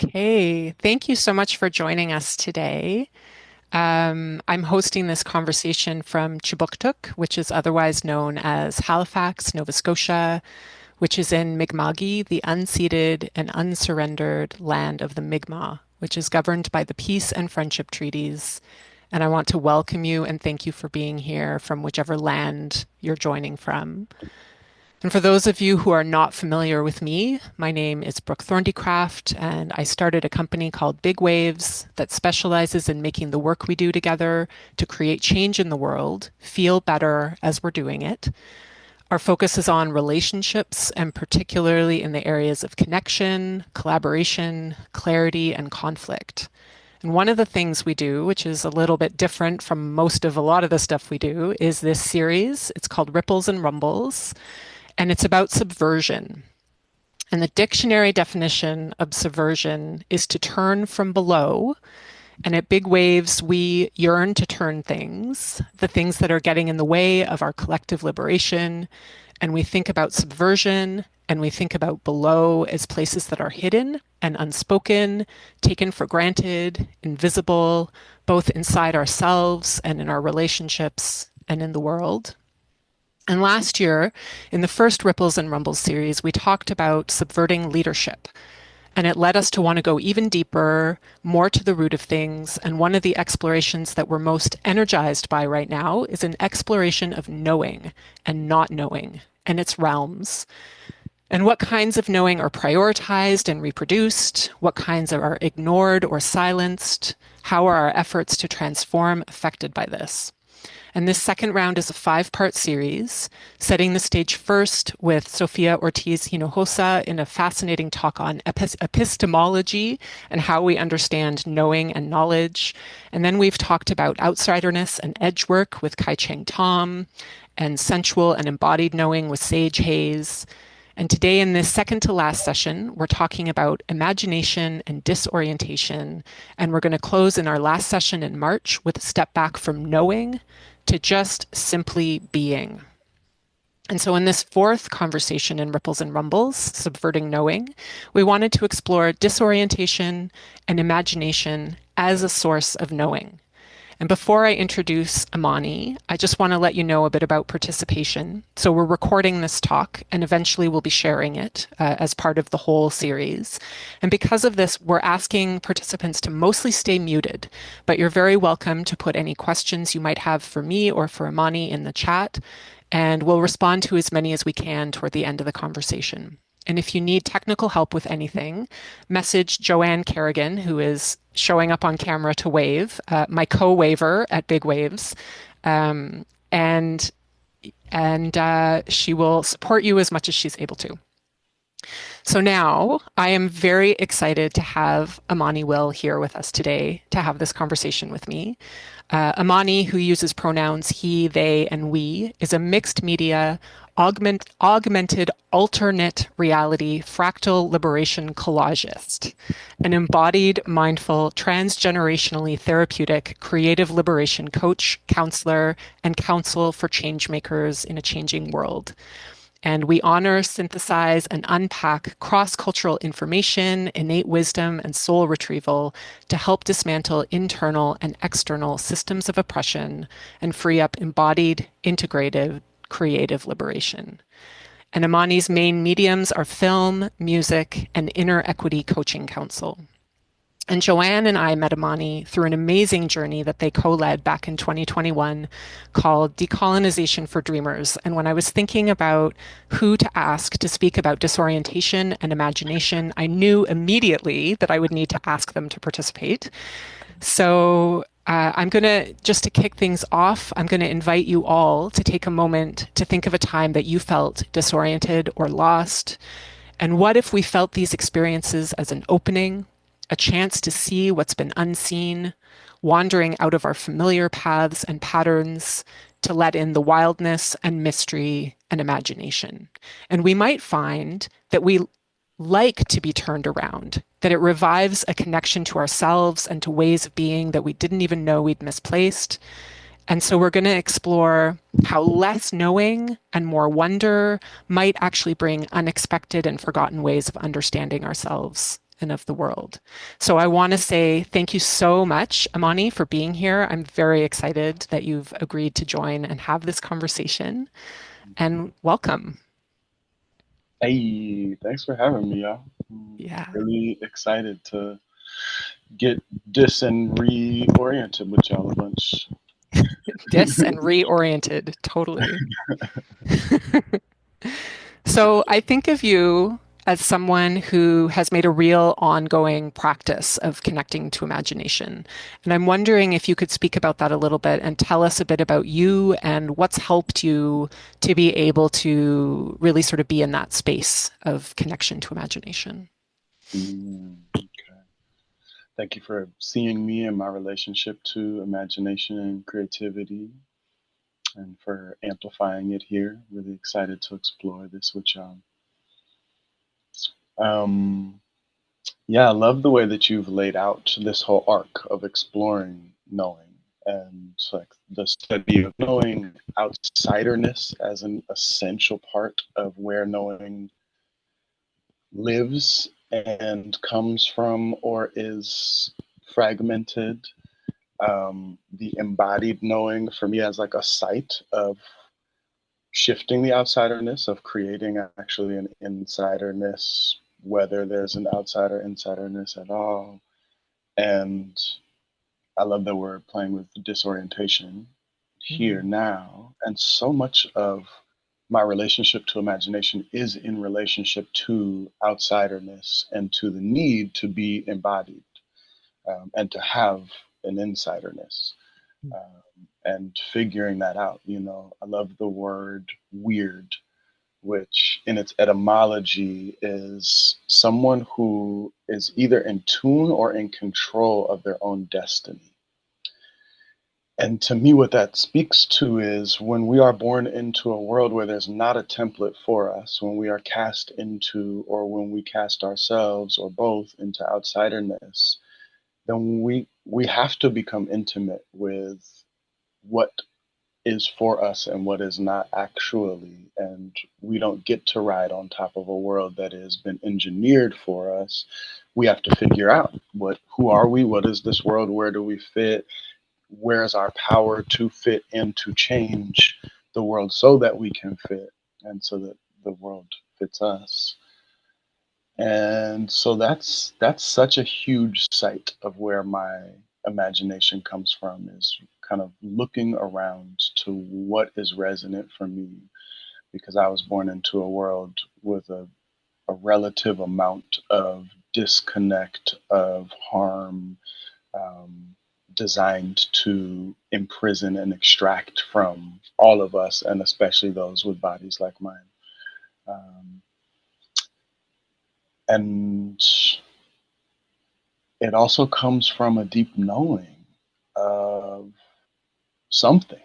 Okay, thank you so much for joining us today. I'm hosting this conversation from Chibuktuk, which is otherwise known as Halifax, Nova Scotia, which is in Mi'kma'ki, the unceded and unsurrendered land of the Mi'kmaq, which is governed by the peace and friendship treaties. And I want to welcome you and thank you for being here from whichever land you're joining from. And for those of you who are not familiar with me, my name is Brooke Thorndycraft, and I started a company called Big Waves that specializes in making the work we do together to create change in the world feel better as we're doing it. Our focus is on relationships, and particularly in the areas of connection, collaboration, clarity, and conflict. And one of the things we do, which is a little bit different from most of a lot of the stuff we do, is this series. It's called Ripples and Rumbles, and it's about subversion. And the dictionary definition of subversion is to turn from below. And at Big Waves, we yearn to turn things, the things that are getting in the way of our collective liberation. And we think about subversion and we think about below as places that are hidden and unspoken, taken for granted, invisible, both inside ourselves and in our relationships and in the world. And last year, in the first Ripples and Rumbles series, we talked about subverting leadership. And it led us to want to go even deeper, more to the root of things. And one of the explorations that we're most energized by right now is an exploration of knowing and not knowing and its realms. And what kinds of knowing are prioritized and reproduced? What kinds are ignored or silenced? How are our efforts to transform affected by this? And this second round is a 5-part series, setting the stage first with Sofia Ortiz Hinojosa in a fascinating talk on epistemology and how we understand knowing and knowledge. And then we've talked about outsiderness and edge work with Kai Cheng Tom, and sensual and embodied knowing with Sage Hayes. And today in this second to last session, we're talking about imagination and disorientation. And we're going to close in our last session in March with a step back from knowing to just simply being. And so in this fourth conversation in Ripples and Rumbles, Subverting Knowing, we wanted to explore disorientation and imagination as a source of knowing. And before I introduce Amani, I just want to let you know a bit about participation. So we're recording this talk and eventually we'll be sharing it as part of the whole series. And because of this, we're asking participants to mostly stay muted, but you're very welcome to put any questions you might have for me or for Amani in the chat, and we'll respond to as many as we can toward the end of the conversation. And if you need technical help with anything, message Joanne Kerrigan, who is showing up on camera to wave, my co-waver at Big Waves, and she will support you as much as she's able to. So now I am very excited to have Amani Will here with us today to have this conversation with me. Amani, who uses pronouns he, they, and we, is a mixed media, augmented alternate reality fractal liberation collagist, an embodied, mindful, transgenerationally therapeutic creative liberation coach, counselor, and counsel for change makers in a changing world. And we honor, synthesize, and unpack cross-cultural information, innate wisdom, and soul retrieval to help dismantle internal and external systems of oppression and free up embodied, integrative, creative liberation. And Amani's main mediums are film, music, and inner equity coaching counsel. And Joanne and I met Amani through an amazing journey that they co-led back in 2021 called Decolonization for Dreamers. And when I was thinking about who to ask to speak about disorientation and imagination, I knew immediately that I would need to ask them to participate. So I'm going to, just to kick things off, I'm going to invite you all to take a moment to think of a time that you felt disoriented or lost. And what if we felt these experiences as an opening, a chance to see what's been unseen, wandering out of our familiar paths and patterns to let in the wildness and mystery and imagination. And we might find that we like to be turned around, that it revives a connection to ourselves and to ways of being that we didn't even know we'd misplaced. And so we're going to explore how less knowing and more wonder might actually bring unexpected and forgotten ways of understanding ourselves and of the world. So I want to say thank you so much, Amani, for being here. I'm very excited that you've agreed to join and have this conversation, and welcome. Hey, thanks for having me, y'all. I'm Yeah. really excited to get dis and reoriented with y'all a bunch. Dis and reoriented, totally. So I think of you as someone who has made a real ongoing practice of connecting to imagination. And I'm wondering if you could speak about that a little bit and tell us a bit about you and what's helped you to be able to really sort of be in that space of connection to imagination. Okay. Thank you for seeing me and my relationship to imagination and creativity and for amplifying it here. Really excited to explore this with y'all. Um, yeah, I love the way that you've laid out this whole arc of exploring knowing and like the study of knowing outsiderness as an essential part of where knowing lives and comes from or is fragmented. The embodied knowing for me as like a site of shifting the outsiderness, of creating actually an insiderness, whether there's an outsider insiderness at all. And I love that we're playing with disorientation here Mhm. now. And so much of my relationship to imagination is in relationship to outsiderness and to the need to be embodied, and to have an insiderness, and figuring that out. I love the word weird, which in its etymology is someone who is either in tune or in control of their own destiny. And to me, what that speaks to is when we are born into a world where there's not a template for us, when we are cast into, or when we cast ourselves or both into outsiderness, then we have to become intimate with what is for us and what is not actually. And we don't get to ride on top of a world that has been engineered for us. We have to figure out who are we? What is this world? Where do we fit? Where is our power to fit and to change the world so that we can fit and so that the world fits us? And so that's such a huge site of where my imagination comes from, is kind of looking around to what is resonant for me, because I was born into a world with a relative amount of disconnect, of harm, um, designed to imprison and extract from all of us, and especially those with bodies like mine. Um, and it also comes from a deep knowing of something.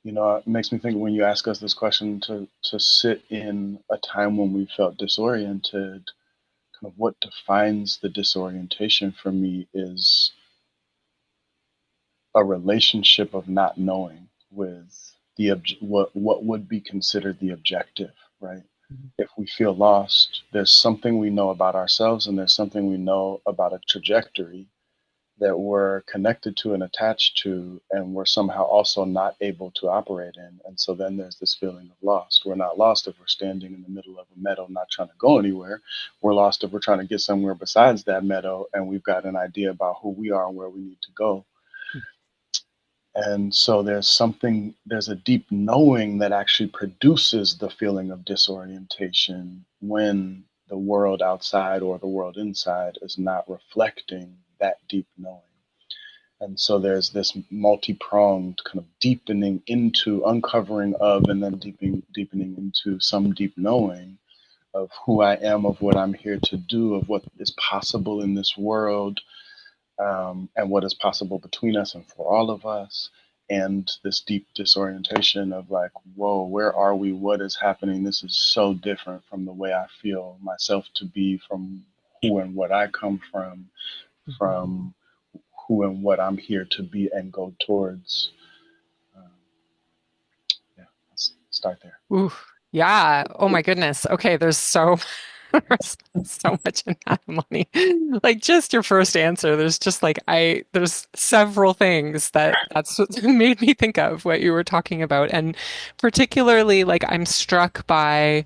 It makes me think when you ask us this question to sit in a time when we felt disoriented, kind of what defines the disorientation for me is a relationship of not knowing with what would be considered the objective, right? If we feel lost, there's something we know about ourselves and there's something we know about a trajectory that we're connected to and attached to, and we're somehow also not able to operate in. And so then there's this feeling of lost. We're not lost if we're standing in the middle of a meadow, not trying to go anywhere. We're lost if we're trying to get somewhere besides that meadow and we've got an idea about who we are and where we need to go. And so there's a deep knowing that actually produces the feeling of disorientation when the world outside or the world inside is not reflecting that deep knowing. And so there's this multi-pronged kind of deepening into uncovering of, and then deepening into some deep knowing of who I am, of what I'm here to do, of what is possible in this world, and what is possible between us and for all of us. And this deep disorientation of like, whoa, where are we? What is happening? This is so different from the way I feel myself to be, from who and what I come Mhm. from who and what I'm here to be and go towards. Um, yeah, let's start there. Ooh, yeah. Oh my goodness. Okay, there's so There's so much in that, money. Like just your first answer, there's just like there's several things that's what made me think of what you were talking about. And particularly like I'm struck by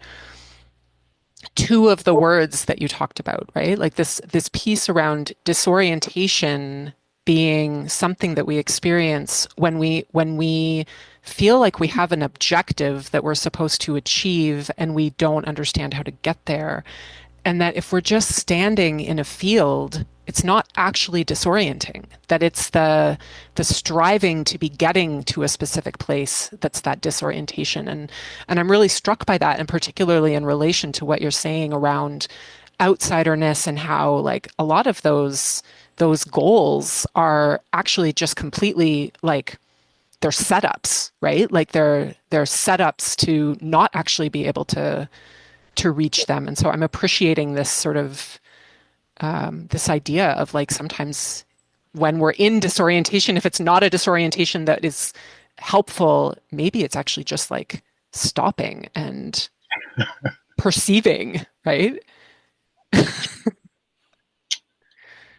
two of the words that you talked about, right? Like this piece around disorientation being something that we experience when we feel like we have an objective that we're supposed to achieve and we don't understand how to get there. And that if we're just standing in a field, it's not actually disorienting, that it's the striving to be getting to a specific place that's that disorientation. And I'm really struck by that, and particularly in relation to what you're saying around outsiderness and how like a lot of those goals are actually just completely like they're setups, right? Like they're setups to not actually be able to reach them. And so I'm appreciating this sort of this idea of like sometimes when we're in disorientation, if it's not a disorientation that is helpful, maybe it's actually just like stopping and perceiving, right?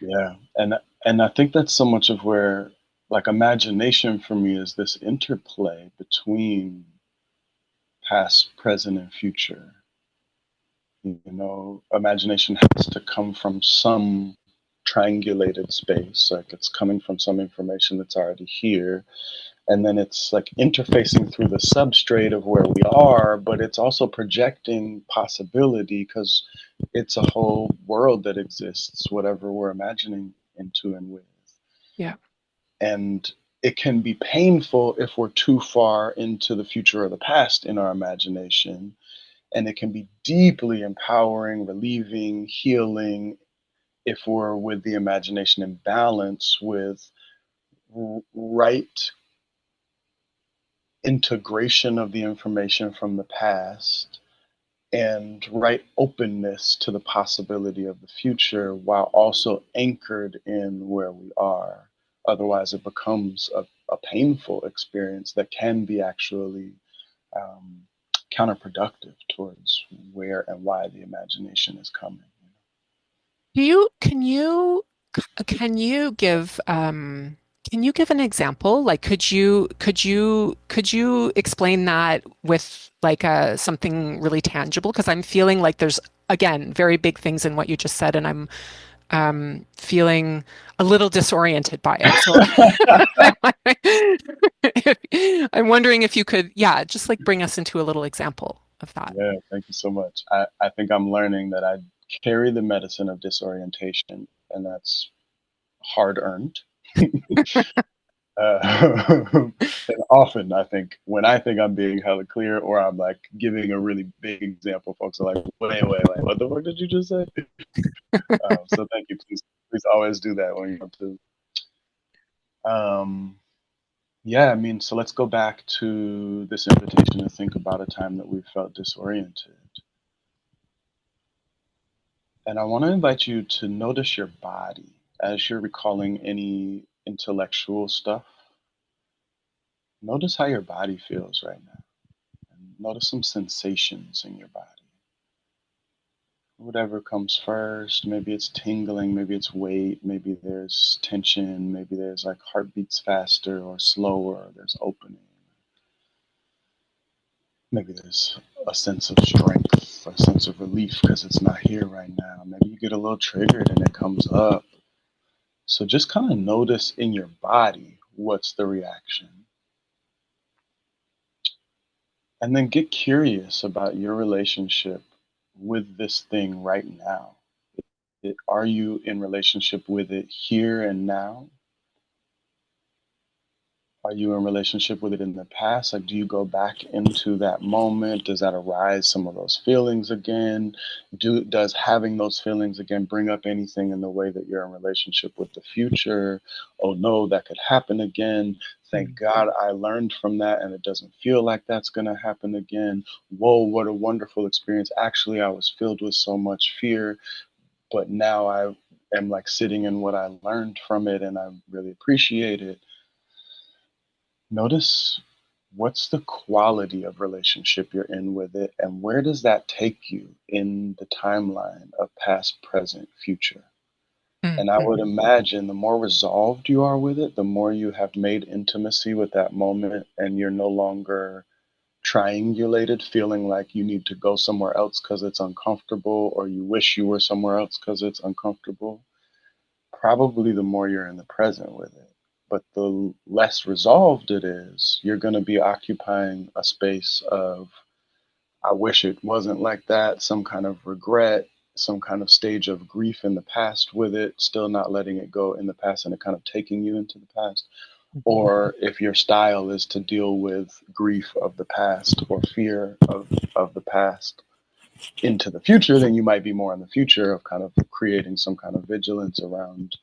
Yeah, and I think that's so much of where like imagination for me is this interplay between past, present, and future. You know, imagination has to come from some triangulated space, like it's coming from some information that's already here, and then it's like interfacing through the substrate of where we are, but it's also projecting possibility because it's a whole world that exists, whatever we're imagining into and with. Yeah. And it can be painful if we're too far into the future or the past in our imagination. And it can be deeply empowering, relieving, healing if we're with the imagination in balance with right integration of the information from the past and right openness to the possibility of the future while also anchored in where we are. Otherwise, it becomes a painful experience that can be actually um, counterproductive towards where and why the imagination is coming. Do you can you give can you give an example? Like could you explain that with like something really tangible? Because I'm feeling like there's again very big things in what you just said, and I'm feeling a little disoriented by it. So I'm wondering if you could, yeah, just like bring us into a little example of that. Yeah, thank you so much. I think I'm learning that I carry the medicine of disorientation, and that's hard earned. And often, I think when I think I'm being hella clear, or I'm like giving a really big example, folks are like, "Wait, what the fuck did you just say?" So thank you. Please always do that when you want to. Um, yeah, I mean, so let's go back to this invitation to think about a time that we felt disoriented. And I want to invite you to notice your body as you're recalling any intellectual stuff. Notice how your body feels right now. And notice some sensations in your body. Whatever comes first, maybe it's tingling, maybe it's weight, maybe there's tension, maybe there's like heartbeats faster or slower, there's opening. Maybe there's a sense of strength, a sense of relief because it's not here right now. Maybe you get a little triggered and it comes up. So just kind of notice in your body what's the reaction. And then get curious about your relationship with this thing right now. Are you in relationship with it here and now? Are you in relationship with it in the past? Like, do you go back into that moment? Does that arise some of those feelings again? Does having those feelings again bring up anything in the way that you're in relationship with the future? Oh no, that could happen again. Thank God I learned from that and it doesn't feel like that's going to happen again. Whoa, what a wonderful experience. Actually, I was filled with so much fear, but now I am like sitting in what I learned from it and I really appreciate it. Notice what's the quality of relationship you're in with it, and where does that take you in the timeline of past, present, future? And I would Mhm. imagine the more resolved you are with it, the more you have made intimacy with that moment, and you're no longer triangulated, feeling like you need to go somewhere else because it's uncomfortable, or you wish you were somewhere else because it's uncomfortable. Probably the more you're in the present with it. But the less resolved it is, you're going to be occupying a space of, I wish it wasn't like that, some kind of regret, some kind of stage of grief in the past with it, still not letting it go in the past and it kind of taking you into the past. Mhm. Or if your style is to deal with grief of the past or fear of the past into the future, then you might be more in the future of kind of creating some kind of vigilance around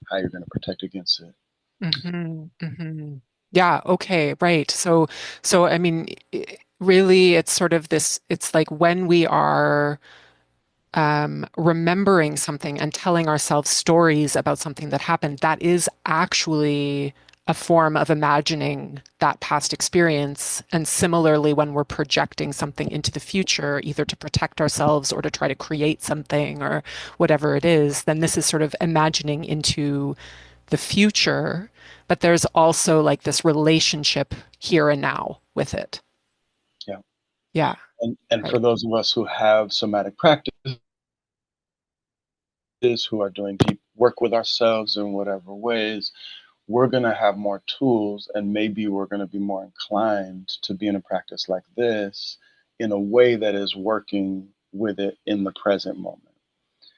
how you're going to protect against it. Mhm. Mhm. Yeah, okay, right. So I mean, really it's sort of this, it's like when we are remembering something and telling ourselves stories about something that happened, that is actually a form of imagining that past experience. And similarly, when we're projecting something into the future, either to protect ourselves or to try to create something or whatever it is, then this is sort of imagining into the future. But there's also like this relationship here and now with it. Yeah. Yeah, And for right. those of us who have somatic practices, who are doing deep work with ourselves in whatever ways, we're going to have more tools, and maybe we're going to be more inclined to be in a practice like this in a way that is working with it in the present moment.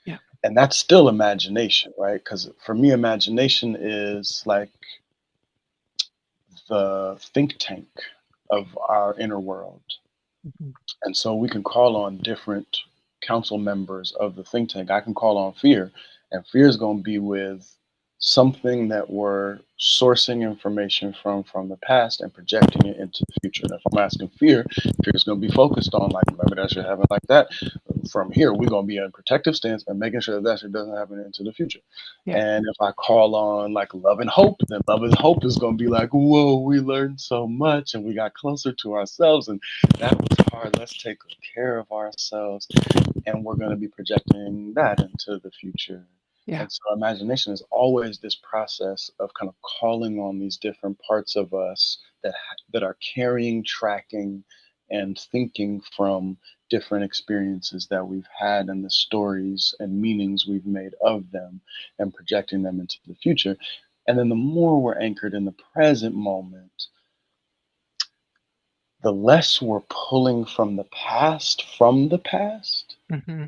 Yeah. And that's still imagination, right? Because for me, imagination is like the think tank of our inner world. Mhm. And so we can call on different council members of the think tank. I can call on fear, and fear is going to be with something that we're sourcing information from the past and projecting it into the future. And if I'm asking fear, fear is going to be focused on, like, remember that shit happened like that. From here, we're going to be in a protective stance and making sure that that shit doesn't happen into the future. Yeah. And if I call on like love and hope, then love and hope is going to be like, whoa, we learned so much and we got closer to ourselves, and that was hard. Let's take care of ourselves. And we're going to be projecting that into the future. Yeah. And so imagination is always this process of kind of calling on these different parts of us that are carrying, tracking, and thinking from different experiences that we've had and the stories and meanings we've made of them and projecting them into the future. And then the more we're anchored in the present moment, the less we're pulling from the past, Hmm.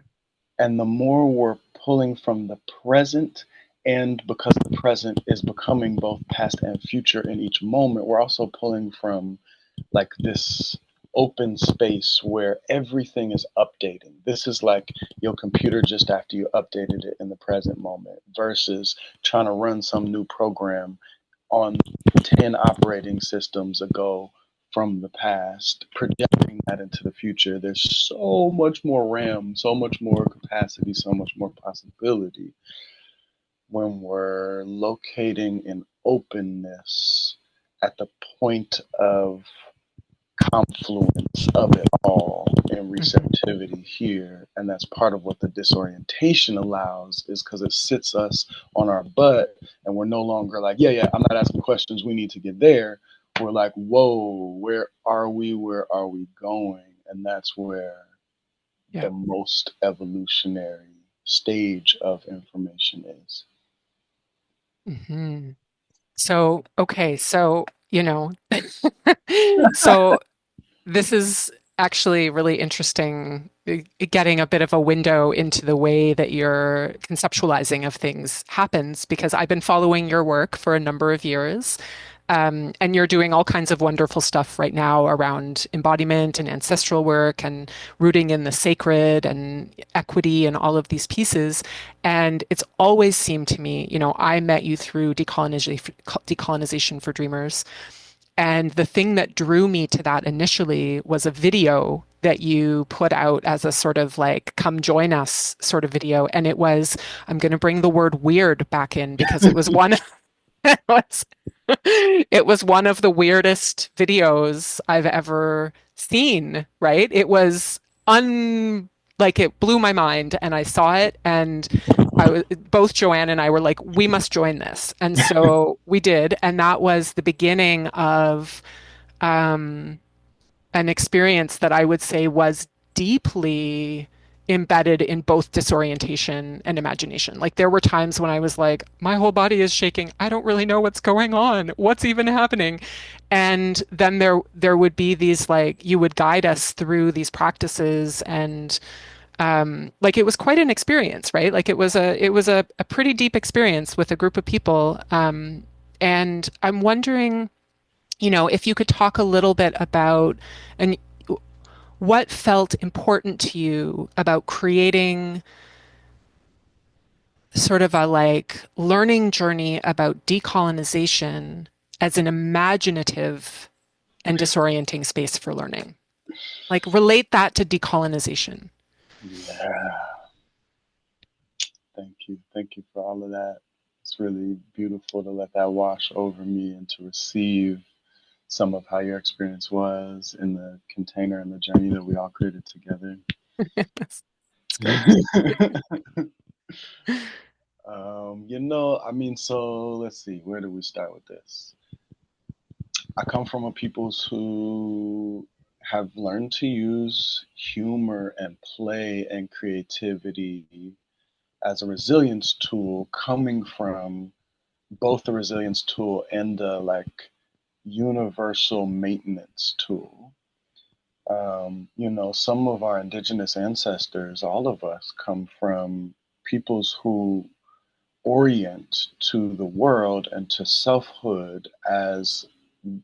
and the more we're pulling from the present. And because the present is becoming both past and future in each moment, we're also pulling from like this open space where everything is updating. This is like your computer just after you updated it in the present moment versus trying to run some new program on 10 operating systems ago from the past, projecting that into the future. There's so much more RAM, so much more capacity, so much more possibility when we're locating in openness at the point of confluence of it all and Hmm. receptivity here. And that's part of what the disorientation allows, is because it sits us on our butt and we're no longer like, yeah, yeah, I'm not asking questions, we need to get there. We're like, whoa, where are we, where are we going? And that's where Yeah. the most evolutionary stage of information is. Hmm. So, okay, so, so this is actually really interesting, getting a bit of a window into the way that your conceptualizing of things happens, because I've been following your work for a number of years. And you're doing all kinds of wonderful stuff right now around embodiment and ancestral work and rooting in the sacred and equity and all of these pieces. And it's always seemed to me, I met you through decolonization for dreamers. And the thing that drew me to that initially was a video that you put out as a sort of like, come join us sort of video. I'm going to bring the word weird back in because it was one, It was one of the weirdest videos I've ever seen, right? It was un like it blew my mind and I saw it and I was both Joanne and I were like, we must join this. And so we did, and that was the beginning of um an experience that I would say was deeply embedded in both disorientation and imagination. Like there were times when I was like, my whole body is shaking. I don't really know what's going on. What's even happening? And then there would be these like you would guide us through these practices and like it was quite an experience, right? Like it was a pretty deep experience with a group of people. And I'm wondering, if you could talk a little bit about and what felt important to you about creating sort of a like learning journey about decolonization as an imaginative and disorienting space for learning. Like relate that to decolonization. Yeah, thank you. Thank you for all of that. It's really beautiful to let that wash over me and to receive some of how your experience was in the container and the journey that we all created together. It's good. I mean, so let's see, where do we start with this? I come from a peoples who have learned to use humor and play and creativity as a resilience tool, coming from both the resilience tool and the like universal maintenance tool. Some of our indigenous ancestors, all of us, come from peoples who orient to the world and to selfhood as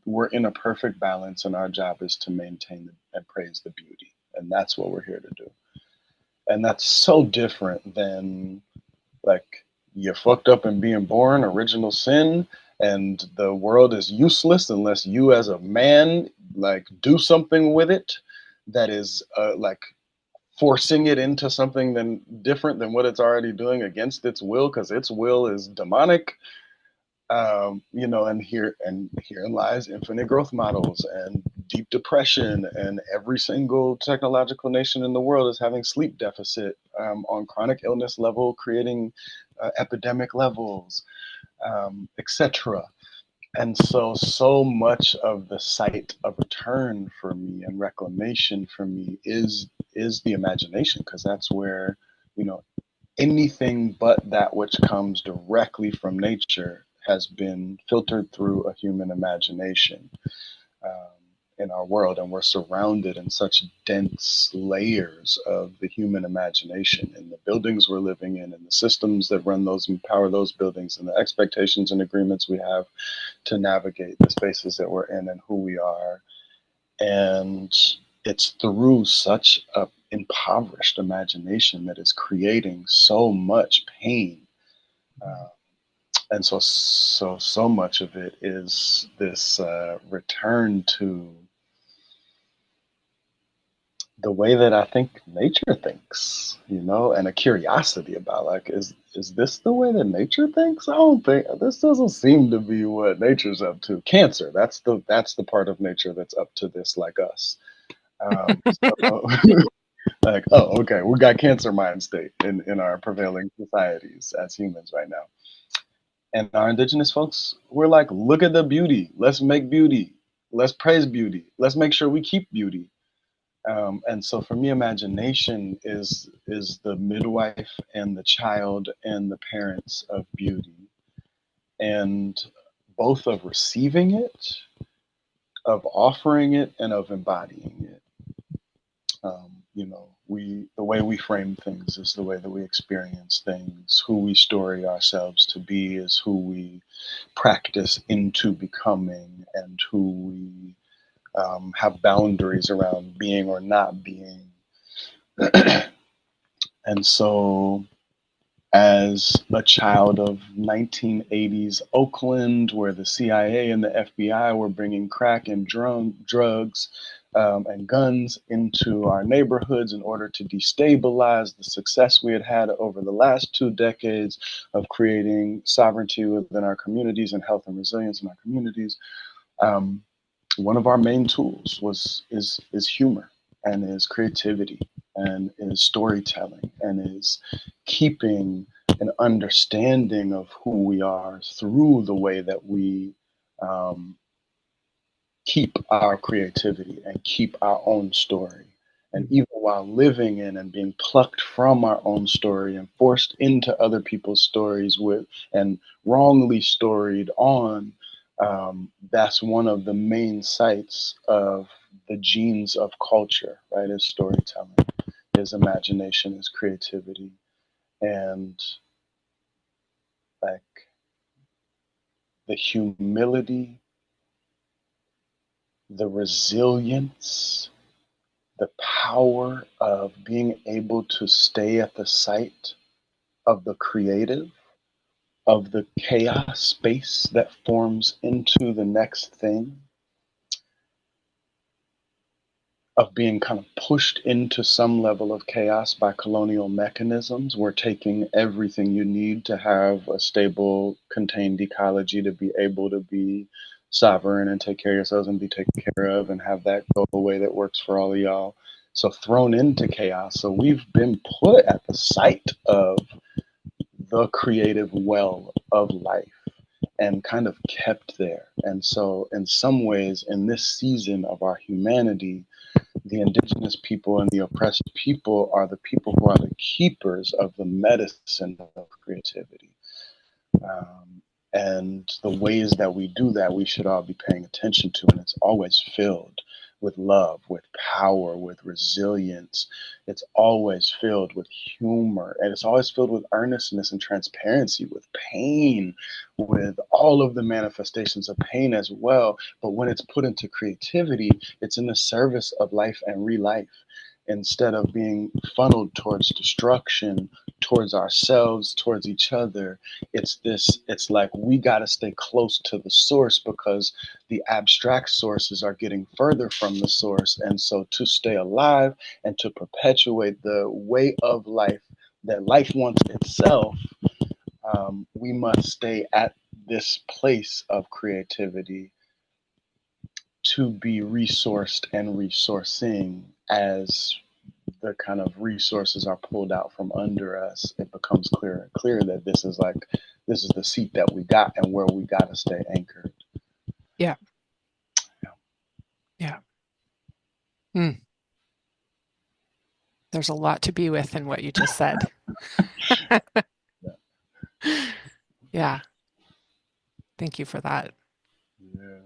we're in a perfect balance, and our job is to maintain and praise the beauty. And that's what we're here to do. And that's so different than like you fucked up in being born, original sin, and the world is useless unless you as a man like do something with it that is like forcing it into something then different than what it's already doing against its will because its will is demonic. And herein lies infinite growth models and deep depression, and every single technological nation in the world is having sleep deficit on chronic illness level, creating epidemic levels, etc. And so much of the site of return for me and reclamation for me is the imagination, because that's where you know anything but that which comes directly from nature has been filtered through a human imagination um, in our world, and we're surrounded in such dense layers of the human imagination in the buildings we're living in and the systems that run those and power those buildings and the expectations and agreements we have to navigate the spaces that we're in and who we are. And it's through such a impoverished imagination that is creating so much pain. Uh, and so much of it is this return to the way that I think nature thinks, and a curiosity about like, is this the way that nature thinks? I don't think this doesn't seem to be what nature's up to. Cancer, that's the part of nature that's up to this, like us. So like, oh, okay, we got cancer mind state in our prevailing societies as humans right now. And our indigenous folks, we're like, look at the beauty. Let's make beauty. Let's praise beauty. Let's make sure we keep beauty. And so for me, imagination is the midwife and the child and the parents of beauty, and both of receiving it, of offering it, and of embodying it. The way we frame things is the way that we experience things. Who we story ourselves to be is who we practice into becoming, and who we have boundaries around being or not being. And so, as a child of 1980s Oakland, where the CIA and the FBI were bringing crack and drugs, and guns into our neighborhoods in order to destabilize the success we had had over the last 2 decades of creating sovereignty within our communities and health and resilience in our communities. Um, One of our main tools is humor and is creativity and is storytelling and is keeping an understanding of who we are through the way that we um, keep our creativity and keep our own story. And even while living in and being plucked from our own story and forced into other people's stories with and wrongly storied on, that's one of the main sites of the genes of culture, right? Is storytelling, is imagination, is creativity, and like the humility, the resilience, the power of being able to stay at the site of the creative, of the chaos space that forms into the next thing, of being kind of pushed into some level of chaos by colonial mechanisms. We're taking everything you need to have a stable, contained ecology to be able to be sovereign and take care of yourselves and be taken care of and have that go away that works for all of y'all. So thrown into chaos. So we've been put at the site of the creative well of life and kind of kept there. And so, in some ways, in this season of our humanity, the indigenous people and the oppressed people are the people who are the keepers of the medicine of creativity. Um, and the ways that we do that, we should all be paying attention to. And it's always filled with love, with power, with resilience. It's always filled with humor. And it's always filled with earnestness and transparency, with pain, with all of the manifestations of pain as well. But when it's put into creativity, it's in the service of life and re-life instead of being funneled towards destruction, towards ourselves, towards each other. It's like we got to stay close to the source because the abstract sources are getting further from the source. And so to stay alive and to perpetuate the way of life that life wants itself, we must stay at this place of creativity to be resourced and resourcing. As the kind of resources are pulled out from under us, it becomes clearer and clearer that this is the seat that we got and where we got to stay anchored. Yeah. Yeah. Hmm. There's a lot to be with in what you just said. Yeah. Yeah. Thank you for that. Yeah.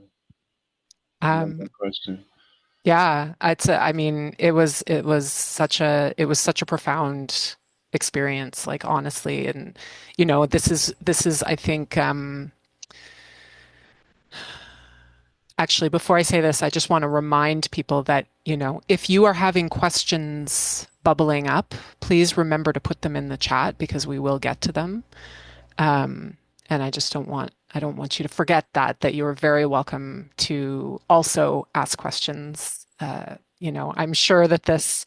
I love Um, that question. yeah, I mean, it was such a profound experience, like honestly. And, this is, I think, actually, before I say this, I just want to remind people that, if you are having questions bubbling up, please remember to put them in the chat because we will get to them. Um, and I don't want you to forget that you are very welcome to also ask questions. I'm sure that this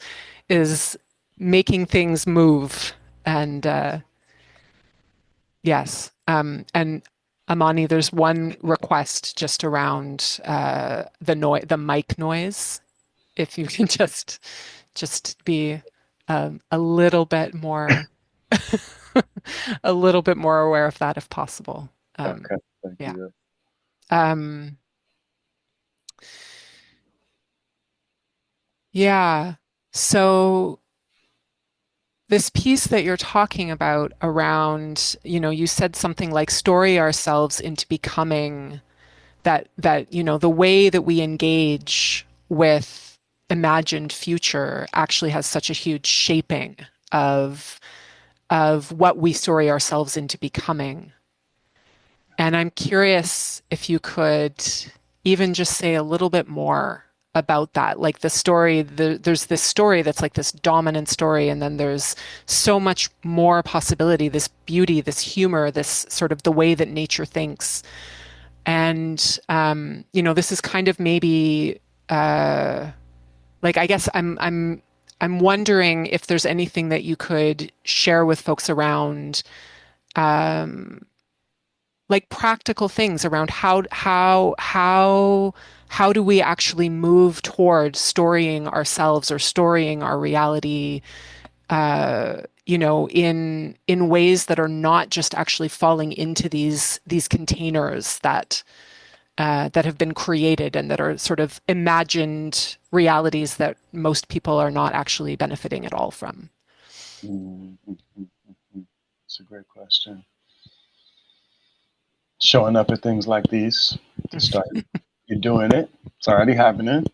is making things move. And yes. And Amani, there's one request just around the mic noise. If you can just be a little bit more a little bit more aware of that if possible. Um, Okay, thank yeah. you. Um, yeah. So this piece that you're talking about around, you said something like story ourselves into becoming that, the way that we engage with imagined future actually has such a huge shaping of of what we story ourselves into becoming. And I'm curious if you could even just say a little bit more about that. Like there's this story that's like this dominant story, and then there's so much more possibility, this beauty, this humor, this sort of the way that nature thinks. And, this is kind of maybe like, I guess I'm wondering if there's anything that you could share with folks around, um, like practical things around how do we actually move toward storying ourselves or storying our reality, in ways that are not just actually falling into these containers that have been created and that are sort of imagined realities that most people are not actually benefiting at all from. It's a great question. Showing up at things like these to start. You're doing it. It's already happening.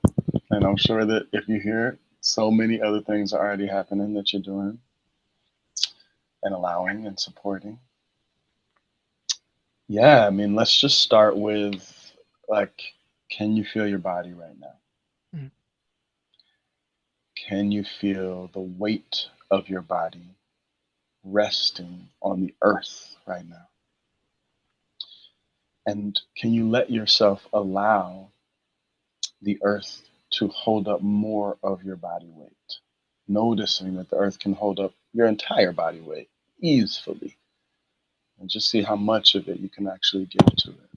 And I'm sure that if you hear it, so many other things are already happening that you're doing and allowing and supporting. Yeah, I mean, let's just start with like, can you feel your body right now? Mm. Can you feel the weight of your body resting on the earth right now? And can you let yourself allow the earth to hold up more of your body weight? Noticing that the earth can hold up your entire body weight easily, and just see how much of it you can actually give to it.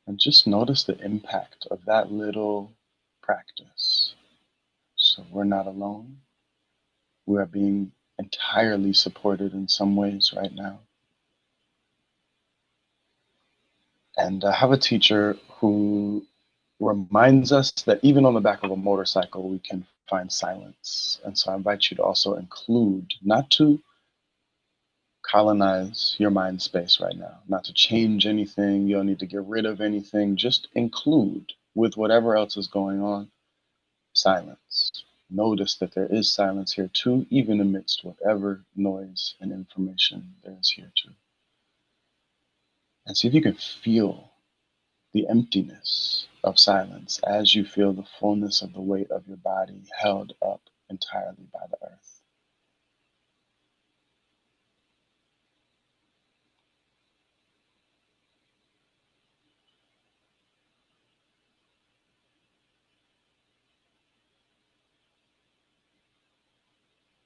And just notice the impact of that little practice. So we're not alone. We are being entirely supported in some ways right now. And I have a teacher who reminds us that even on the back of a motorcycle, we can find silence. And so I invite you to also include, not to colonize your mind space right now, not to change anything. You don't need to get rid of anything. Just include with whatever else is going on silence. Notice that there is silence here too, even amidst whatever noise and information there is here too. And see if you can feel the emptiness of silence as you feel the fullness of the weight of your body held up entirely by the earth.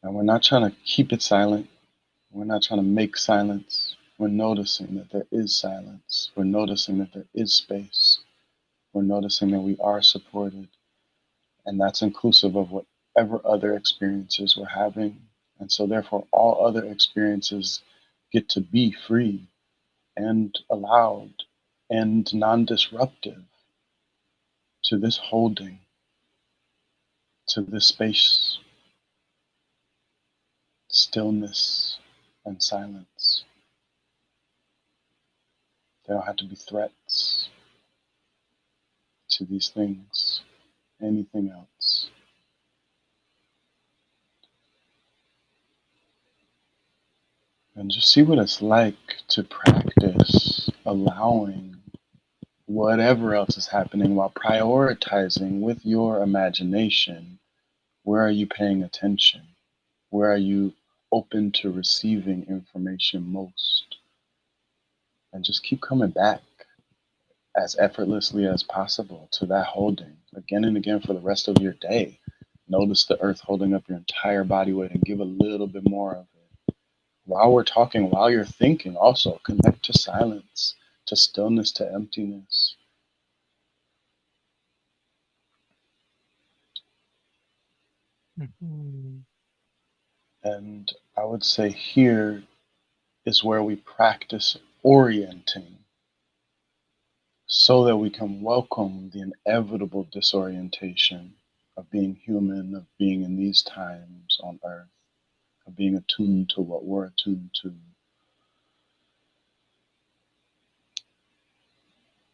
And we're not trying to keep it silent. We're not trying to make silence. We're noticing that there is silence. We're noticing that there is space. We're noticing that we are supported. And that's inclusive of whatever other experiences we're having. And so, therefore, all other experiences get to be free and allowed and non disruptive to this holding, to this space, stillness, and silence. They don't have to be threats to these things, anything else. And just see what it's like to practice allowing whatever else is happening while prioritizing with your imagination. Where are you paying attention? Where are you open to receiving information most? And just keep coming back as effortlessly as possible to that holding again and again for the rest of your day. Notice the earth holding up your entire body weight and give a little bit more of it. While we're talking, while you're thinking, also connect to silence, to stillness, to emptiness. Mhm. And I would say here is where we practice orienting so that we can welcome the inevitable disorientation of being human, of being in these times on earth, of being attuned to what we're attuned to.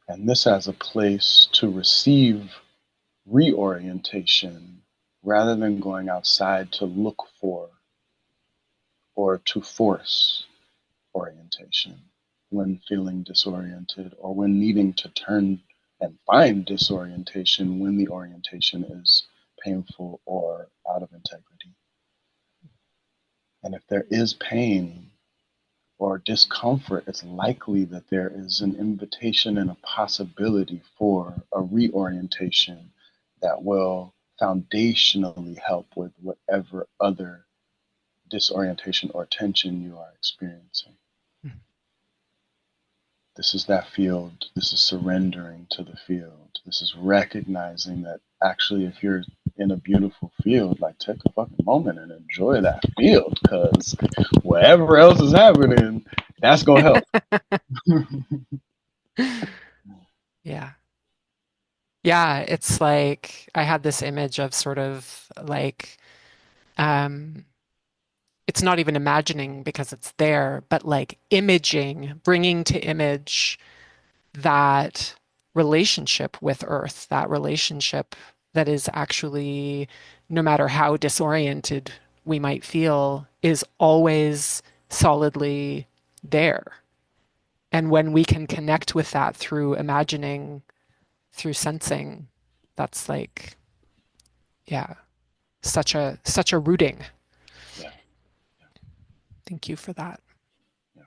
And this as a place to receive reorientation rather than going outside to look for or to force orientation when feeling disoriented or when needing to turn and find disorientation when the orientation is painful or out of integrity. And if there is pain, or discomfort, it's likely that there is an invitation and a possibility for a reorientation that will foundationally help with whatever other disorientation or tension you are experiencing. This is that field. This is surrendering to the field. This is recognizing that actually, if you're in a beautiful field, like take a fucking moment and enjoy that field, because whatever else is happening, that's gonna help. Yeah. Yeah, it's like I had this image of sort of like um it's not even imagining because it's there, but like imaging, bringing to image that relationship with Earth, that relationship that is actually, no matter how disoriented we might feel, is always solidly there. And when we can connect with that through imagining, through sensing, that's like, yeah, such a rooting. Yeah, Thank you for that. yeah.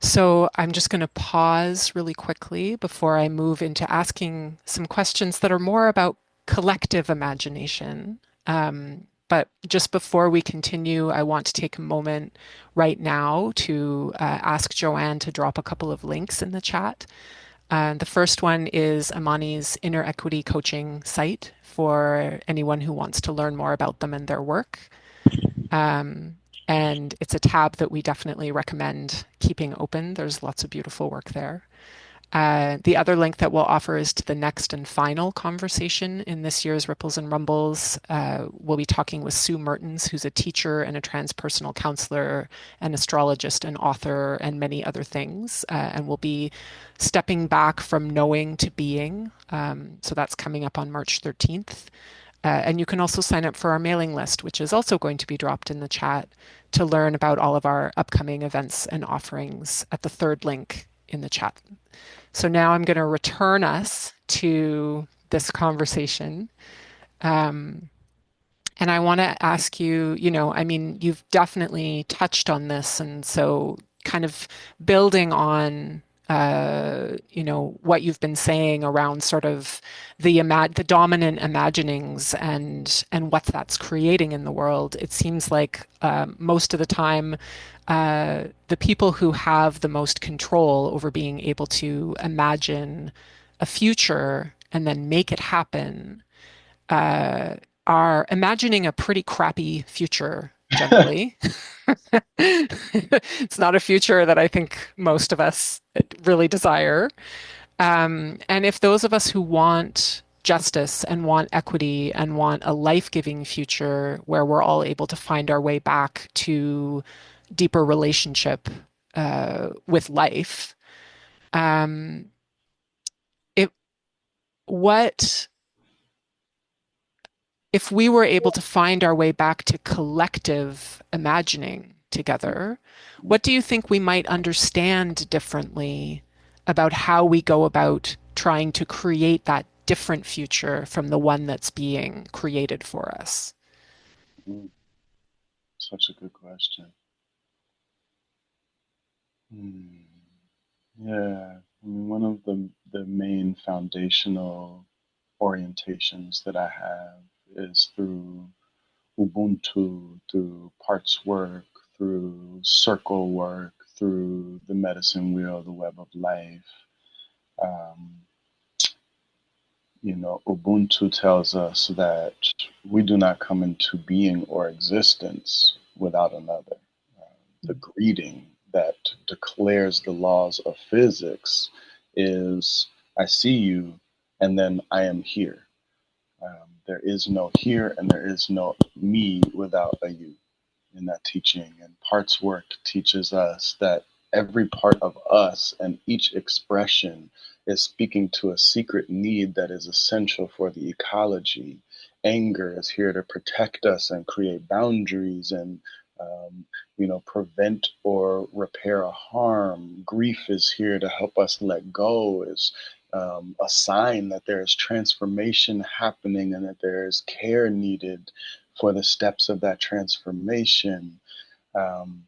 So I'm just going to pause really quickly before I move into asking some questions that are more about collective imagination. But just before we continue, I want to take a moment right now to ask Joanne to drop a couple of links in the chat. The first one is Amani's Inner Equity Coaching site for anyone who wants to learn more about them and their work. Um, and it's a tab that we definitely recommend keeping open. There's lots of beautiful work there. The other link that we'll offer is to the next and final conversation in this year's Ripples and Rumbles. We'll be talking with Sue Mertens, who's a teacher and a transpersonal counselor, an astrologist, an author, and many other things. And we'll be stepping back from knowing to being. So that's coming up on March 13th. And you can also sign up for our mailing list, which is also going to be dropped in the chat to learn about all of our upcoming events and offerings at the third link in the chat. So now I'm going to return us to this conversation. Um, and I want to ask you, I mean, you've definitely touched on this. And so kind of building on, what you've been saying around sort of the dominant imaginings and what that's creating in the world, it seems like most of the time, the people who have the most control over being able to imagine a future and then make it happen uh, are imagining a pretty crappy future generally. It's not a future that I think most of us really desire. And if those of us who want justice and want equity and want a life-giving future where we're all able to find our way back to deeper relationship with life, um, it what if we were able to find our way back to collective imagining together, what do you think we might understand differently about how we go about trying to create that different future from the one that's being created for us? Mm, such a good question. Hmm. Yeah, I mean, one of the main foundational orientations that I have is through Ubuntu, through parts work, through circle work, through the medicine wheel, the web of life. Um, Ubuntu tells us that we do not come into being or existence without another. The greeting that declares the laws of physics is I see you and then I am here. There is no here and there is no me without a you in that teaching. And parts work teaches us that every part of us and each expression is speaking to a secret need that is essential for the ecology. Anger is here to protect us and create boundaries and prevent or repair a harm. Grief is here to help us let go, is a sign that there is transformation happening and that there is care needed for the steps of that transformation. Um,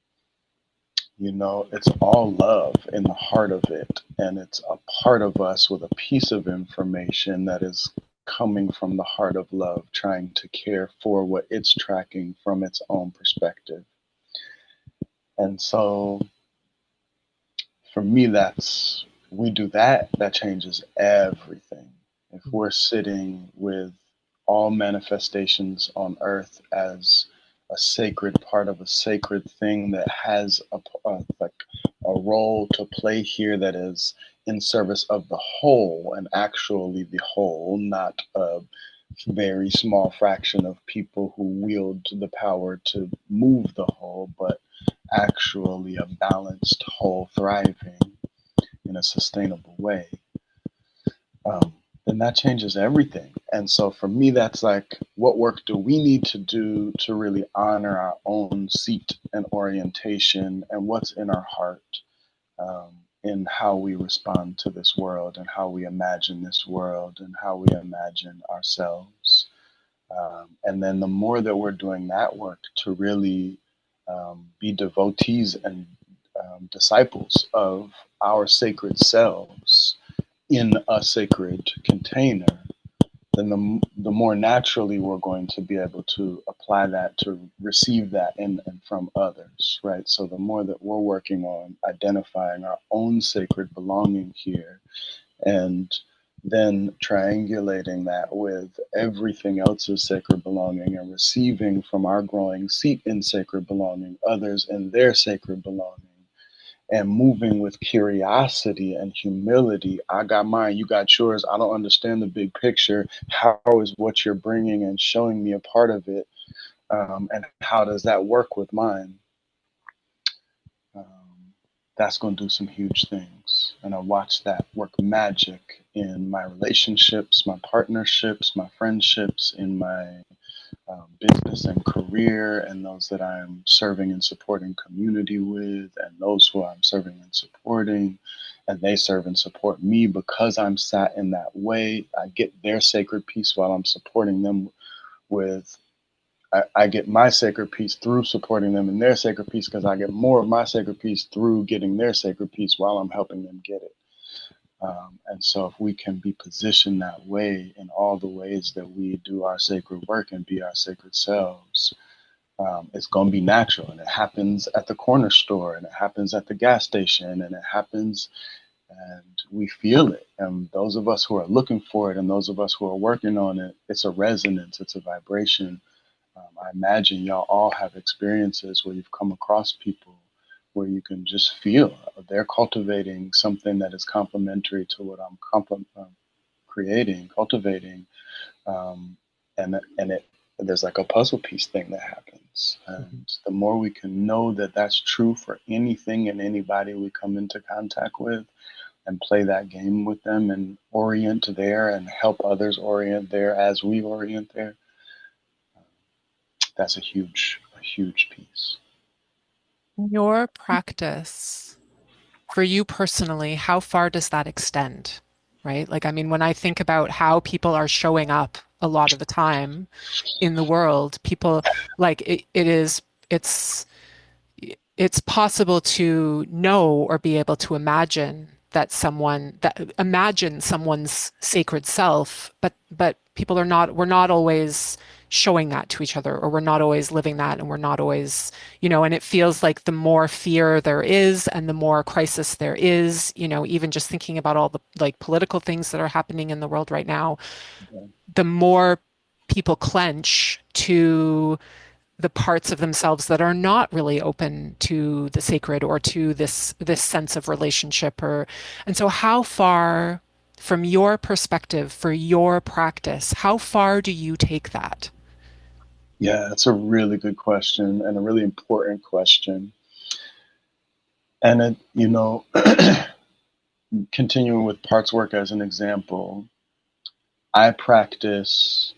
You know, it's all love in the heart of it. And it's a part of us with a piece of information that is coming from the heart of love, trying to care for what it's tracking from its own perspective. And so for me, that's, we do that, that changes everything. If we're sitting with all manifestations on earth as a sacred part of a sacred thing that has like a role to play here that is in service of the whole, and actually the whole, not a very small fraction of people who wield the power to move the whole, but actually a balanced whole thriving in a sustainable way, um, then that changes everything. And so for me, that's like, what work do we need to do to really honor our own seat and orientation and what's in our heart, in how we respond to this world and how we imagine this world and how we imagine ourselves. And then the more that we're doing that work to really be devotees and disciples of our sacred selves in a sacred container, then the more naturally we're going to be able to apply that, to receive that in and from others, right? So the more that we're working on identifying our own sacred belonging here, and then triangulating that with everything else's sacred belonging and receiving from our growing seat in sacred belonging others in their sacred belonging, and moving with curiosity and humility. I got mine, you got yours. I don't understand the big picture. How is what you're bringing and showing me a part of it? And how does that work with mine? Um, that's going to do some huge things. And I watch that work magic in my relationships, my partnerships, my friendships, in my business and career, and those that I'm serving and supporting community with, and those who I'm serving and supporting, and they serve and support me because I'm sat in that way. I get their sacred peace while I'm supporting them with. I get my sacred peace through supporting them in their sacred peace, because I get more of my sacred peace through getting their sacred peace while I'm helping them get it. And so, if we can be positioned that way in all the ways that we do our sacred work and be our sacred selves, it's going to be natural. And it happens at the corner store, and it happens at the gas station, and it happens, and we feel it. And those of us who are looking for it and those of us who are working on it, it's a resonance, it's a vibration. I imagine y'all all have experiences where you've come across people where you can just feel they're cultivating something that is complementary to what I'm creating, cultivating, um, and it there's like a puzzle piece thing that happens. And the more we can know that that's true for anything and anybody we come into contact with, and play that game with them and orient there and help others orient there as we orient there, that's a huge piece. Your practice, for you personally, how far does that extend? Right? Like, I mean, when I think about how people are showing up a lot of the time in the world, people like it's it's possible to know or be able to imagine that imagine someone's sacred self, but people are not, we're not always showing that to each other, or we're not always living that, and we're not always, and it feels like the more fear there is and the more crisis there is, even just thinking about all the like political things that are happening in the world right now, Okay. the more people clench to the parts of themselves that are not really open to the sacred or to this sense of relationship. Or and so how far, from your perspective, for your practice, how far do you take that? Yeah, that's a really good question and a really important question. And continuing with parts work as an example, I practice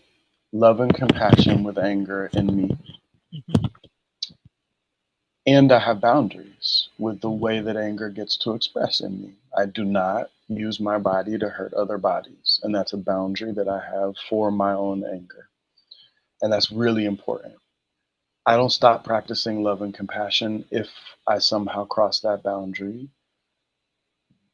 love and compassion with anger in me. And I have boundaries with the way that anger gets to express in me. I do not use my body to hurt other bodies. And that's a boundary that I have for my own anger. And that's really important. I don't stop practicing love and compassion if I somehow cross that boundary,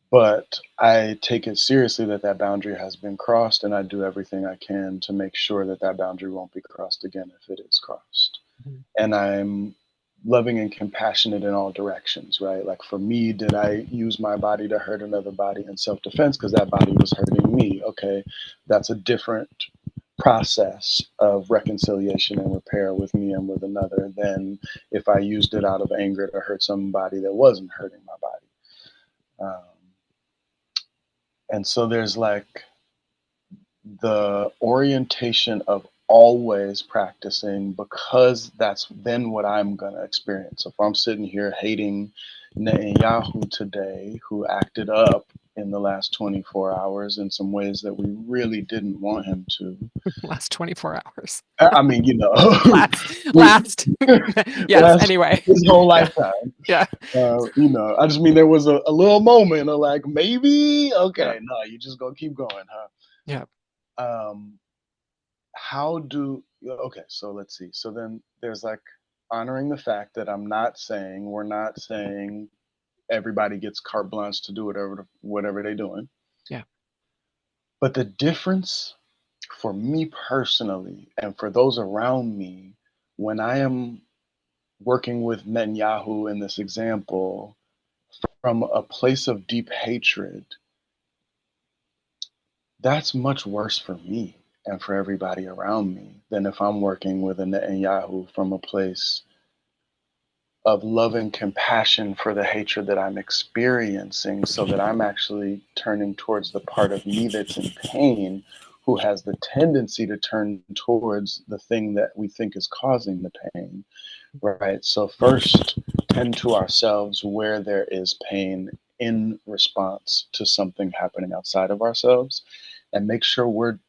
but I take it seriously that that boundary has been crossed, and I do everything I can to make sure that that boundary won't be crossed again if it is crossed. Mhm. And I'm loving and compassionate in all directions, right? Like for me, did I use my body to hurt another body in self defense because that body was hurting me? Okay, that's a different process of reconciliation and repair with me and with another than if I used it out of anger to hurt somebody that wasn't hurting my body. And so there's like the orientation of always practicing because that's then what I'm going to experience. If I'm sitting here hating Netanyahu today, who acted up in the last 24 hours in some ways that we really didn't want him to. Last 24 hours. I mean, you know, we, Last. Yes, last anyway. his whole Yeah. lifetime. Yeah. You know, I just mean there was a little moment of like, maybe, Yeah. okay, no, you just gonna keep going, huh? Yeah. Um, how do okay, so let's see. So then there's like honoring the fact that we're not saying everybody gets carte blanche to do whatever they're doing. Yeah. But the difference for me personally and for those around me when I am working with Netanyahu in this example from a place of deep hatred, that's much worse for me and for everybody around me than if I'm working with a Netanyahu from a place of love and compassion for the hatred that I'm experiencing, so that I'm actually turning towards the part of me that's in pain, who has the tendency to turn towards the thing that we think is causing the pain, right? So, first, tend to ourselves where there is pain in response to something happening outside of ourselves, and make sure we're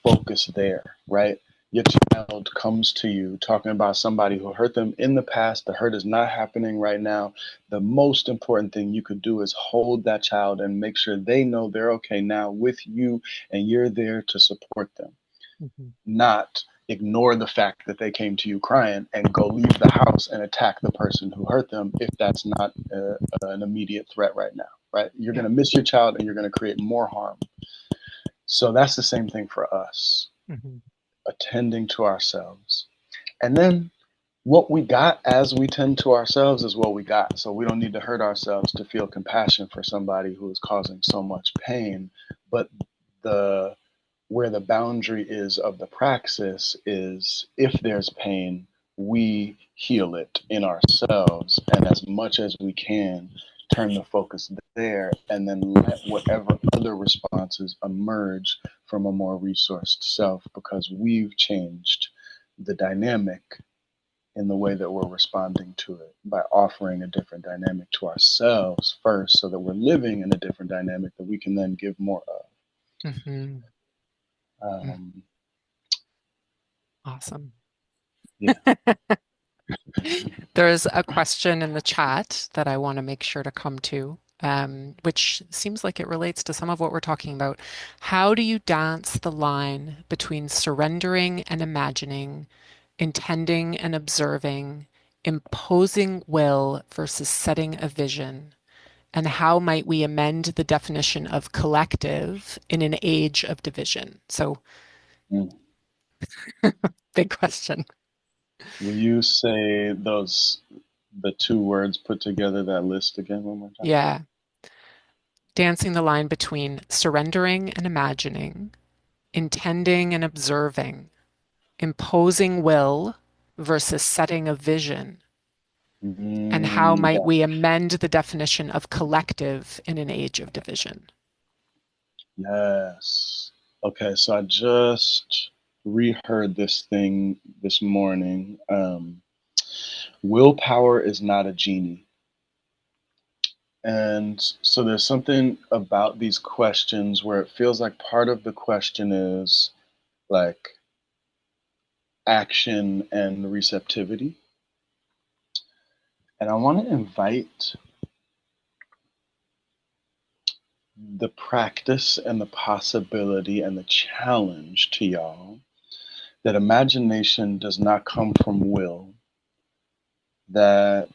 focused there, right? Your child comes to you talking about somebody who hurt them in the past. The hurt is not happening right now. The most important thing you could do is hold that child and make sure they know they're okay now with you, and you're there to support them, Mhm. not ignore the fact that they came to you crying and go leave the house and attack the person who hurt them if that's not an immediate threat right now, right? You're going Yeah. to miss your child and you're going to create more harm. So that's the same thing for us, Mhm. attending to ourselves. And then what we got as we tend to ourselves is what we got. So we don't need to hurt ourselves to feel compassion for somebody who is causing so much pain. But the where the boundary is of the praxis is if there's pain, we heal it in ourselves. And as much as we can, turn the focus there and then let whatever other responses emerge from a more resourced self because we've changed the dynamic in the way that we're responding to it by offering a different dynamic to ourselves first so that we're living in a different dynamic that we can then give more of. Mhm. Mm. Um, Awesome. yeah. There's a question in the chat that I want to make sure to come to, which seems like it relates to some of what we're talking about. How do you dance the line between surrendering and imagining, intending and observing, imposing will versus setting a vision? And how might we amend the definition of collective in an age of division? So, Mm. big question. Will you say the two words put together, that list again one more time? Yeah. Dancing the line between surrendering and imagining, intending and observing, imposing will versus setting a vision. And how might Yeah. we amend the definition of collective in an age of division? Yes. Okay, so I just reheard this thing this morning. Willpower is not a genie. And so there's something about these questions where it feels like part of the question is like action and receptivity. And I want to invite the practice and the possibility and the challenge to y'all that imagination does not come from will. that,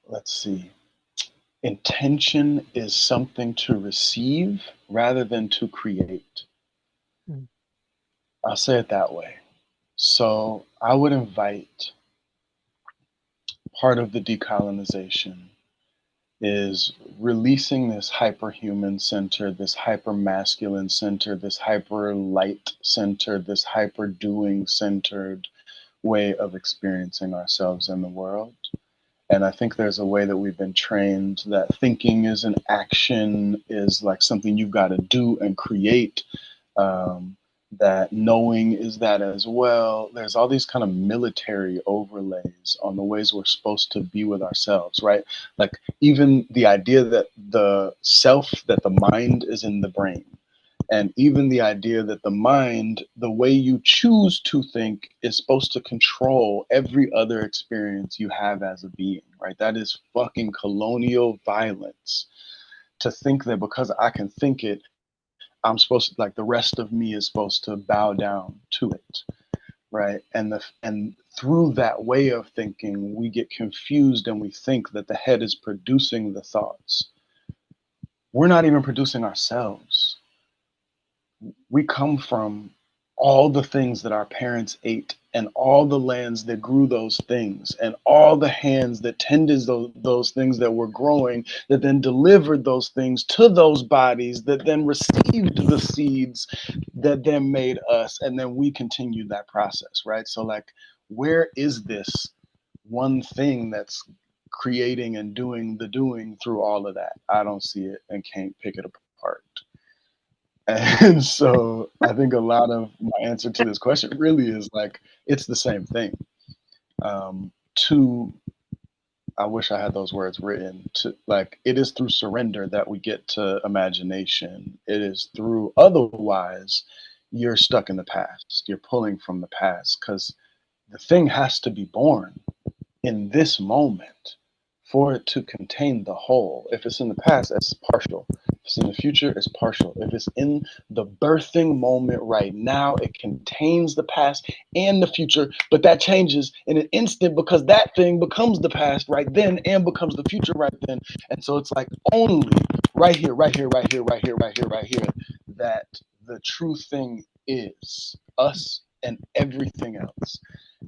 let's see, intention is something to receive rather than to create. Mm. I'll say it that way. So I would invite part of the decolonization is releasing this hyperhuman center, this hyper masculine center, this hyper light center, this hyper doing centered way of experiencing ourselves in the world. And I think there's a way that we've been trained that thinking is an action, is like something you've got to do and create. Um, that knowing is that as well. There's all these kind of military overlays on the ways we're supposed to be with ourselves, right? Like even the idea that the self, that the mind is in the brain, and even the idea that the mind, the way you choose to think, is supposed to control every other experience you have as a being, right? That is fucking colonial violence. To think that because I can think it, I'm supposed to, like, the rest of me is supposed to bow down to it, right? And through that way of thinking, we get confused and we think that the head is producing the thoughts. We're not even producing ourselves. We come from all the things that our parents ate and all the lands that grew those things and all the hands that tended those things that were growing, that then delivered those things to those bodies, that then received the seeds that then made us, and then we continued that process, right? So like, where is this one thing that's creating and doing the doing through all of that? I don't see it and can't pick it apart. And so I think a lot of my answer to this question really is like, it's the same thing. To, I wish I had those words written, to like, it is through surrender that we get to imagination. It is through, otherwise, you're stuck in the past. You're pulling from the past because the thing has to be born in this moment for it to contain the whole. If it's in the past, it's partial. If it's in the future, it's partial. If it's in the birthing moment right now, it contains the past and the future, but that changes in an instant because that thing becomes the past right then and becomes the future right then. And so it's like only right here, right here, right here, right here, right here, right here, that the true thing is us and everything else.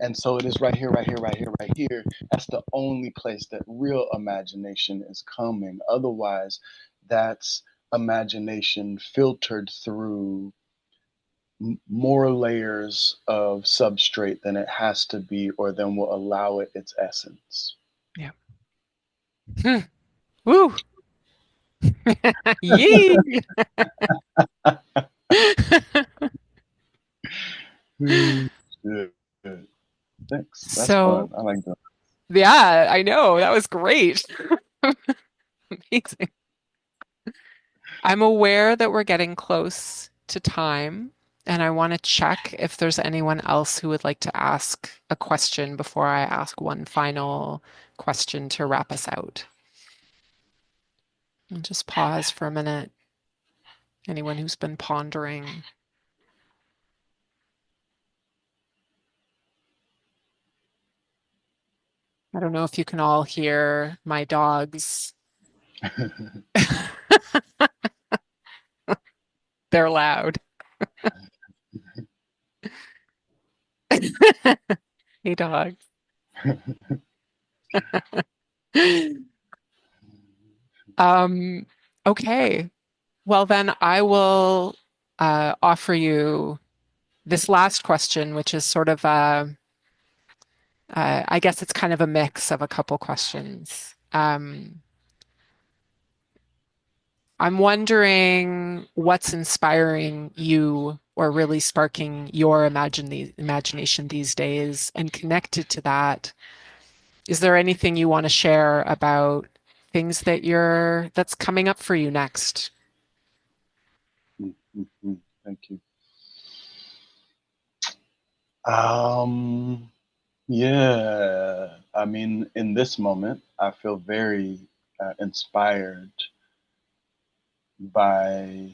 And so it is right here, right here, right here, right here. That's the only place that real imagination is coming. Otherwise, that's imagination filtered through more layers of substrate than it has to be, or than will allow it its essence. Yeah. Hmm. Woo. Yee. Good. Good. Thanks. That's So, fun. I like that. yeah, I know. That was great. Amazing. I'm aware that we're getting close to time, and I want to check if there's anyone else who would like to ask a question before I ask one final question to wrap us out. And just pause for a minute. Anyone who's been pondering. I don't know if you can all hear my dogs. They're loud. Hey, dog. Um, okay. Well, then I will offer you this last question, which is sort of I guess it's kind of a mix of a couple questions. I'm wondering what's inspiring you or really sparking your imagination these days, and connected to that, is there anything you want to share about things that's coming up for you next? Thank you. Um, yeah, I mean, in this moment, I feel very inspired by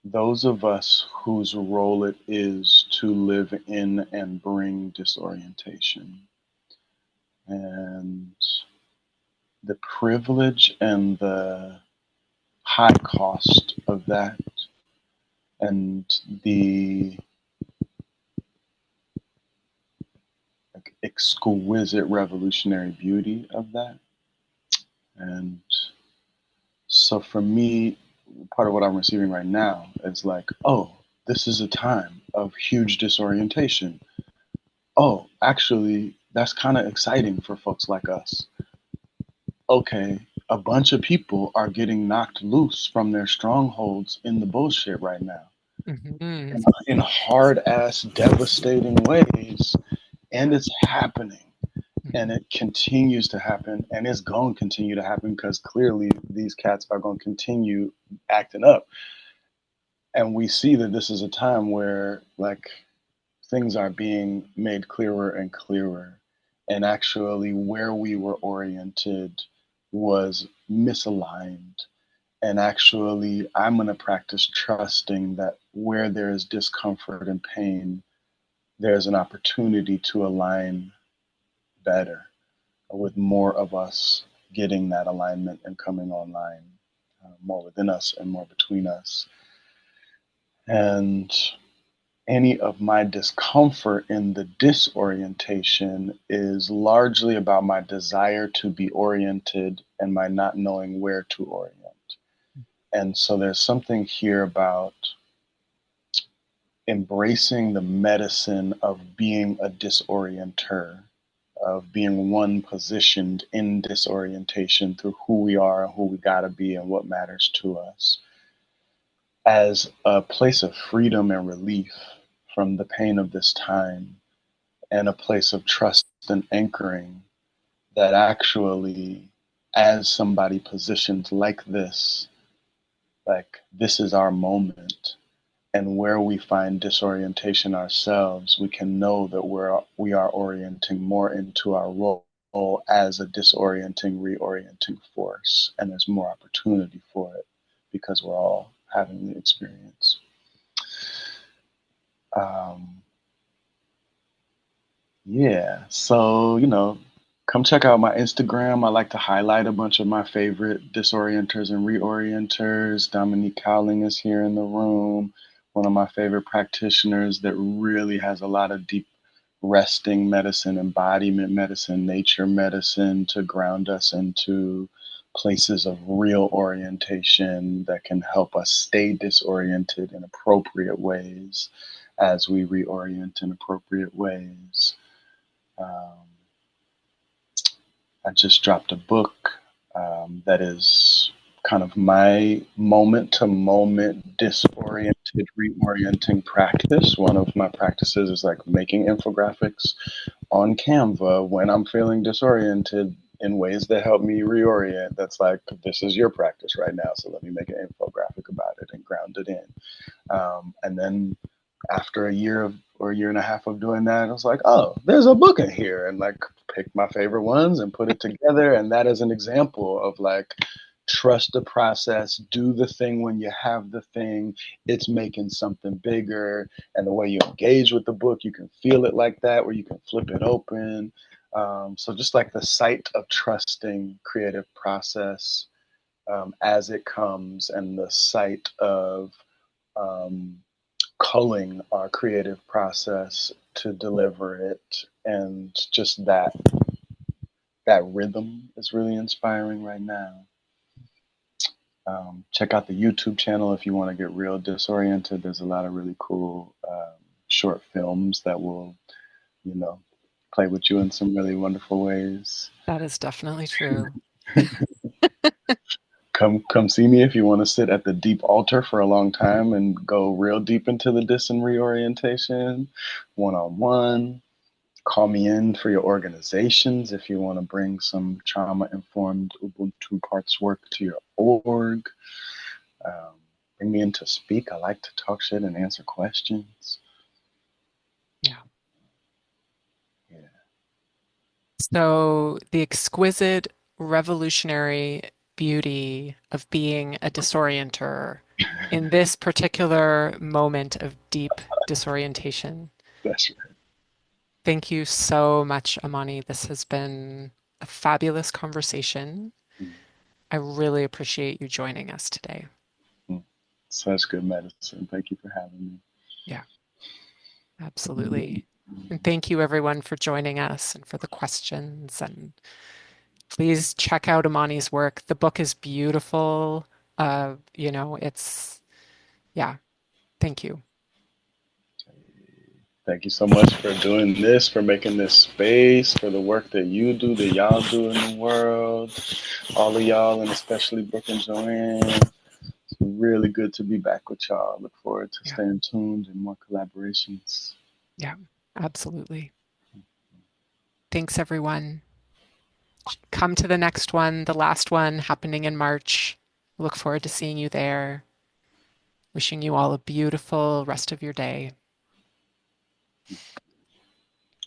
those of us whose role it is to live in and bring disorientation, and the privilege and the high cost of that, and the exquisite revolutionary beauty of that. And so for me, part of what I'm receiving right now is like, oh, this is a time of huge disorientation. Oh, actually, that's kind of exciting for folks like us. Okay, a bunch of people are getting knocked loose from their strongholds in the bullshit right now Hmm. in hard ass, devastating ways. And it's happening. And it continues to happen. And it's going to continue to happen because clearly these cats are going to continue acting up. And we see that this is a time where, like, things are being made clearer and clearer. And actually, where we were oriented was misaligned. And actually, I'm going to practice trusting that where there is discomfort and pain, there's an opportunity to align better with more of us getting that alignment and coming online, more within us and more between us. And any of my discomfort in the disorientation is largely about my desire to be oriented and my not knowing where to orient. And so there's something here about embracing the medicine of being a disorienter, of being one positioned in disorientation through who we are and who we gotta be and what matters to us, as a place of freedom and relief from the pain of this time, and a place of trust and anchoring that actually, as somebody positioned like this, like this is our moment. And where we find disorientation ourselves, we can know that we are orienting more into our role as a disorienting, reorienting force. And there's more opportunity for it because we're all having the experience. Um, yeah, so, come check out my Instagram. I like to highlight a bunch of my favorite disorienters and reorienters. Dominique Cowling is here in the room, one of my favorite practitioners that really has a lot of deep resting medicine, embodiment medicine, nature medicine to ground us into places of real orientation that can help us stay disoriented in appropriate ways as we reorient in appropriate ways. Um, I just dropped a book that is kind of my moment to moment disoriented, reorienting practice. One of my practices is like making infographics on Canva when I'm feeling disoriented in ways that help me reorient. That's like, this is your practice right now. So let me make an infographic about it and ground it in. And then after a year of or a year and a half of doing that, I was like, oh, there's a book in here, and like pick my favorite ones and put it together. And that is an example of like trust the process, do the thing when you have the thing. It's making something bigger. And the way you engage with the book, you can feel it like that, where you can flip it open. So just like the sight of trusting creative process as it comes, and the sight of um, culling our creative process to deliver it, and just that rhythm is really inspiring right now. Check out the YouTube channel if you want to get real disoriented. There's a lot of really cool short films that will, you know, play with you in some really wonderful ways. That is definitely true. Come see me if you want to sit at the deep altar for a long time and go real deep into the dis and reorientation, one on one. Call me in for your organizations if you want to bring some trauma informed Ubuntu parts work to your org. Um, Bring me in to speak. I like to talk shit and answer questions. Yeah. Yeah. So the exquisite revolutionary beauty of being a disorienter in this particular moment of deep disorientation. That's Thank you so much, Amani. This has been a fabulous conversation. right. I really appreciate you joining us today. Mm. Such good medicine. Thank you for having Yeah, me. absolutely. And thank you, everyone, for joining us and for the questions. And please check out Amani's work. The book is beautiful. Yeah, thank you. Thank you so much for doing this, for making this space, for the work that you do, that y'all do in the world, all of y'all, and especially Brook and Joanne. It's really good to be back with y'all. Look forward to Yeah, staying tuned and more collaborations. yeah, absolutely. Thanks, everyone. Come to the next one, the last one happening in March. Look forward to seeing you there. Wishing you all a beautiful rest of your day.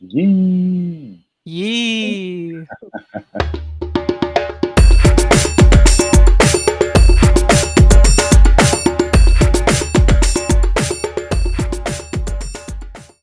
Yee! Yee!